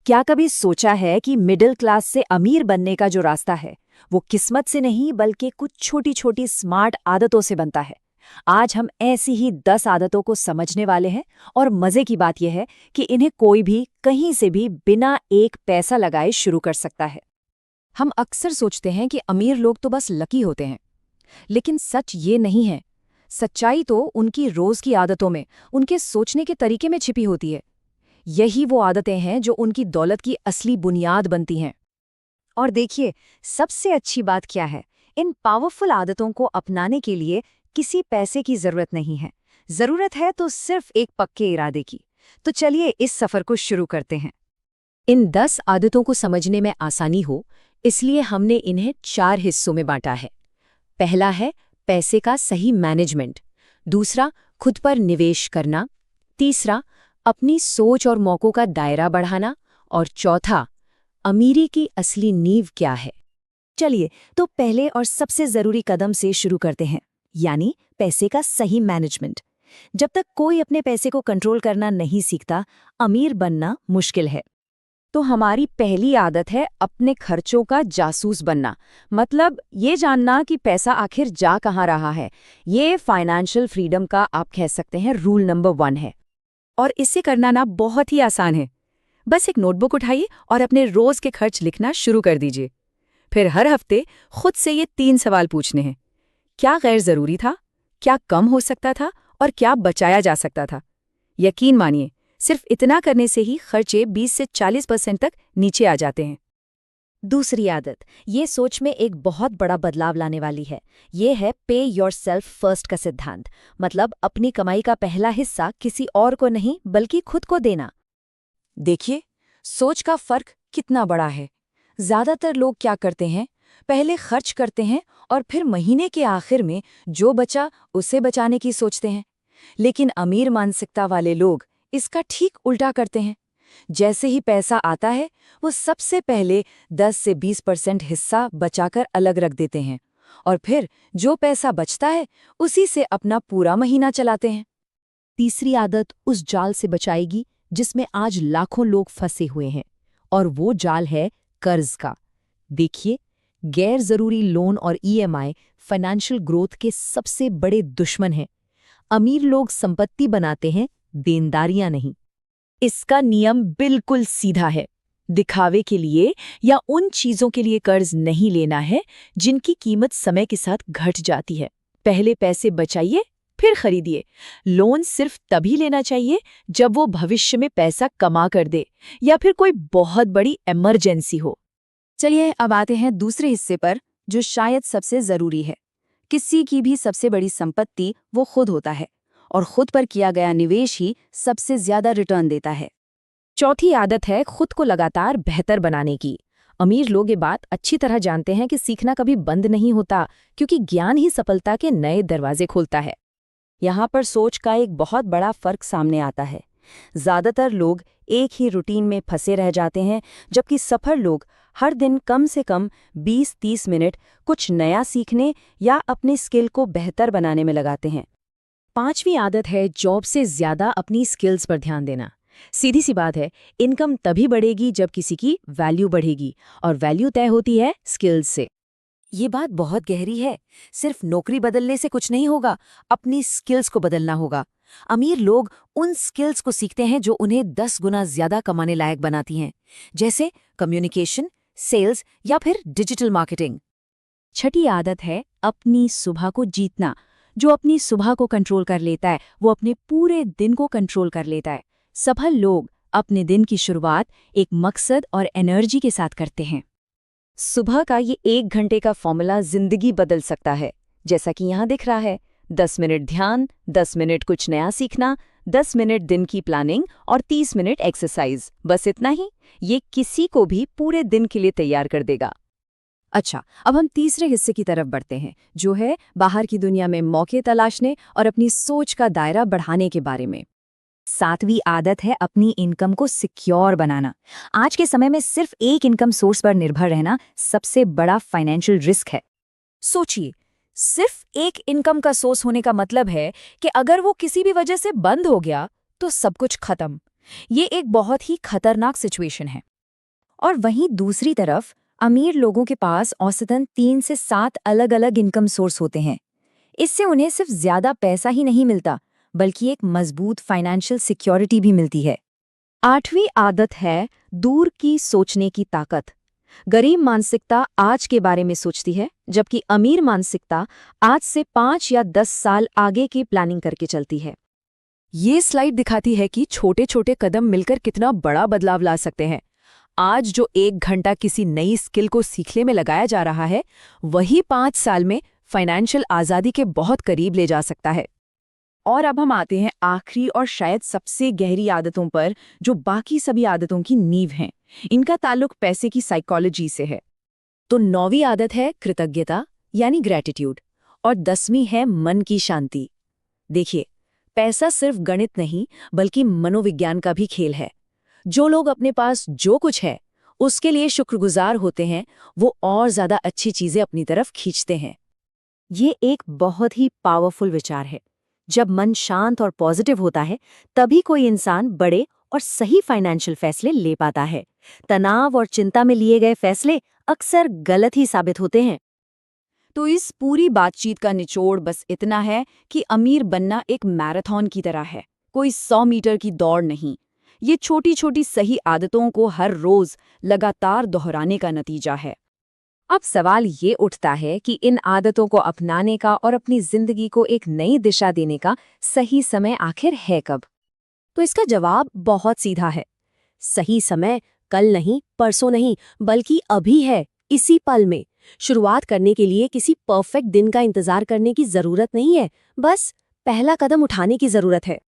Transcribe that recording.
क्या कभी सोचा है कि मिडिल क्लास से अमीर बनने का जो रास्ता है वो किस्मत से नहीं बल्कि कुछ छोटी छोटी स्मार्ट आदतों से बनता है। आज हम ऐसी ही 10 आदतों को समझने वाले हैं और मजे की बात यह है कि इन्हें कोई भी कहीं से भी बिना एक पैसा लगाए शुरू कर सकता है। हम अक्सर सोचते हैं कि अमीर लोग तो बस लकी होते हैं, लेकिन सच ये नहीं है। सच्चाई तो उनकी रोज की आदतों में, उनके सोचने के तरीके में छिपी होती है। यही वो आदतें हैं जो उनकी दौलत की असली बुनियाद बनती हैं। और देखिए, सबसे अच्छी बात क्या है, इन पावरफुल आदतों को अपनाने के लिए किसी पैसे की जरूरत नहीं है। जरूरत है तो सिर्फ एक पक्के इरादे की। तो चलिए इस सफर को शुरू करते हैं। इन 10 आदतों को समझने में आसानी हो, इसलिए हमने इन्हें 4 हिस्सों में बांटा है। पहला है पैसे का सही मैनेजमेंट, दूसरा खुद पर निवेश करना, तीसरा अपनी सोच और मौकों का दायरा बढ़ाना, और चौथा अमीरी की असली नींव क्या है। चलिए तो पहले और सबसे जरूरी कदम से शुरू करते हैं, यानी पैसे का सही मैनेजमेंट। जब तक कोई अपने पैसे को कंट्रोल करना नहीं सीखता, अमीर बनना मुश्किल है। तो हमारी पहली आदत है अपने खर्चों का जासूस बनना। मतलब ये जानना कि पैसा आखिर जा कहाँ रहा है। ये फाइनेंशियल फ्रीडम का, आप कह सकते हैं, रूल नंबर 1 है। और इसे करना ना बहुत ही आसान है। बस एक नोटबुक उठाइए और अपने रोज के खर्च लिखना शुरू कर दीजिए। फिर हर हफ्ते खुद से ये 3 सवाल पूछने हैं। क्या गैर जरूरी था, क्या कम हो सकता था, और क्या बचाया जा सकता था। यकीन मानिए, सिर्फ इतना करने से ही खर्चे 20 से 40% तक नीचे आ जाते हैं। दूसरी आदत ये सोच में एक बहुत बड़ा बदलाव लाने वाली है। ये है पे योरसेल्फ फर्स्ट का सिद्धांत। मतलब अपनी कमाई का पहला हिस्सा किसी और को नहीं बल्कि खुद को देना। देखिए, सोच का फर्क कितना बड़ा है। ज्यादातर लोग क्या करते हैं, पहले खर्च करते हैं और फिर महीने के आखिर में जो बचा उसे बचाने की सोचते हैं। लेकिन अमीर मानसिकता वाले लोग इसका ठीक उल्टा करते हैं। जैसे ही पैसा आता है, वो सबसे पहले 10 से 20% हिस्सा बचाकर अलग रख देते हैं, और फिर जो पैसा बचता है उसी से अपना पूरा महीना चलाते हैं। तीसरी आदत उस जाल से बचाएगी जिसमें आज लाखों लोग फंसे हुए हैं, और वो जाल है कर्ज का। देखिए, गैर जरूरी लोन और ईएमआई फाइनेंशियल ग्रोथ के सबसे बड़े दुश्मन हैं। अमीर लोग संपत्ति बनाते हैं, देनदारियां नहीं। इसका नियम बिल्कुल सीधा है। दिखावे के लिए या उन चीजों के लिए कर्ज नहीं लेना है जिनकी कीमत समय के साथ घट जाती है। पहले पैसे बचाइए, फिर खरीदिए। लोन सिर्फ तभी लेना चाहिए जब वो भविष्य में पैसा कमा कर दे या फिर कोई बहुत बड़ी इमरजेंसी हो। चलिए अब आते हैं दूसरे हिस्से पर, जो शायद सबसे जरूरी है। किसी की भी सबसे बड़ी संपत्ति वो खुद होता है, और खुद पर किया गया निवेश ही सबसे ज्यादा रिटर्न देता है। चौथी आदत है खुद को लगातार बेहतर बनाने की। अमीर लोग ये बात अच्छी तरह जानते हैं कि सीखना कभी बंद नहीं होता, क्योंकि ज्ञान ही सफलता के नए दरवाजे खोलता है। यहाँ पर सोच का एक बहुत बड़ा फर्क सामने आता है। ज्यादातर लोग एक ही रूटीन में फंसे रह जाते हैं, जबकि सफल लोग हर दिन कम से कम 20-30 मिनट कुछ नया सीखने या अपने स्किल को बेहतर बनाने में लगाते हैं। पांचवी आदत है जॉब से ज्यादा अपनी स्किल्स पर ध्यान देना। सीधी सी बात है, इनकम तभी बढ़ेगी जब किसी की वैल्यू बढ़ेगी, और वैल्यू तय होती है स्किल्स से। ये बात बहुत गहरी है। सिर्फ नौकरी बदलने से कुछ नहीं होगा, अपनी स्किल्स को बदलना होगा। अमीर लोग उन स्किल्स को सीखते हैं जो उन्हें 10 गुना ज्यादा कमाने लायक बनाती हैं, जैसे कम्युनिकेशन, सेल्स या फिर डिजिटल मार्केटिंग। छठी आदत है अपनी सुबह को जीतना। जो अपनी सुबह को कंट्रोल कर लेता है, वो अपने पूरे दिन को कंट्रोल कर लेता है। सफल लोग अपने दिन की शुरुआत एक मकसद और एनर्जी के साथ करते हैं। सुबह का ये 1 घंटे का फॉर्मूला जिंदगी बदल सकता है, जैसा कि यहाँ दिख रहा है। 10 मिनट ध्यान, 10 मिनट कुछ नया सीखना, 10 मिनट दिन की प्लानिंग और 30 मिनट एक्सरसाइज। बस इतना ही, ये किसी को भी पूरे दिन के लिए तैयार कर देगा। अच्छा, अब हम तीसरे हिस्से की तरफ बढ़ते हैं, जो है बाहर की दुनिया में मौके तलाशने और अपनी सोच का दायरा बढ़ाने के बारे में। 7वीं आदत है अपनी इनकम को सिक्योर बनाना। आज के समय में सिर्फ एक इनकम सोर्स पर निर्भर रहना सबसे बड़ा फाइनेंशियल रिस्क है। सोचिए, सिर्फ एक इनकम का सोर्स होने का मतलब है कि अगर वो किसी भी वजह से बंद हो गया तो सब कुछ खत्म। ये एक बहुत ही खतरनाक सिचुएशन है। और वहीं दूसरी तरफ अमीर लोगों के पास औसतन 3 से 7 अलग-अलग इनकम सोर्स होते हैं। इससे उन्हें सिर्फ ज्यादा पैसा ही नहीं मिलता, बल्कि एक मजबूत फाइनेंशियल सिक्योरिटी भी मिलती है। 8वीं आदत है दूर की सोचने की ताकत। गरीब मानसिकता आज के बारे में सोचती है, जबकि अमीर मानसिकता आज से 5 या 10 साल आगे की प्लानिंग करके चलती है। ये स्लाइड दिखाती है कि छोटे छोटे कदम मिलकर कितना बड़ा बदलाव ला सकते हैं। आज जो 1 घंटा किसी नई स्किल को सीखने में लगाया जा रहा है, वही 5 साल में फाइनेंशियल आज़ादी के बहुत करीब ले जा सकता है। और अब हम आते हैं आखिरी और शायद सबसे गहरी आदतों पर, जो बाकी सभी आदतों की नींव हैं। इनका ताल्लुक पैसे की साइकोलॉजी से है। तो 9वीं आदत है कृतज्ञता यानी ग्रैटिट्यूड, और 10वीं है मन की शांति। देखिए, पैसा सिर्फ गणित नहीं बल्कि मनोविज्ञान का भी खेल है। जो लोग अपने पास जो कुछ है उसके लिए शुक्रगुजार होते हैं, वो और ज्यादा अच्छी चीजें अपनी तरफ खींचते हैं। ये एक बहुत ही पावरफुल विचार है। जब मन शांत और पॉजिटिव होता है, तभी कोई इंसान बड़े और सही फाइनेंशियल फैसले ले पाता है। तनाव और चिंता में लिए गए फैसले अक्सर गलत ही साबित होते हैं। तो इस पूरी बातचीत का निचोड़ बस इतना है कि अमीर बनना एक मैराथन की तरह है, कोई 100 मीटर की दौड़ नहीं। ये छोटी छोटी सही आदतों को हर रोज लगातार दोहराने का नतीजा है। अब सवाल ये उठता है कि इन आदतों को अपनाने का और अपनी जिंदगी को एक नई दिशा देने का सही समय आखिर है कब? तो इसका जवाब बहुत सीधा है। सही समय कल नहीं, परसों नहीं, बल्कि अभी है, इसी पल में। शुरुआत करने के लिए किसी परफेक्ट दिन का इंतजार करने की जरूरत नहीं है, बस पहला कदम उठाने की जरूरत है।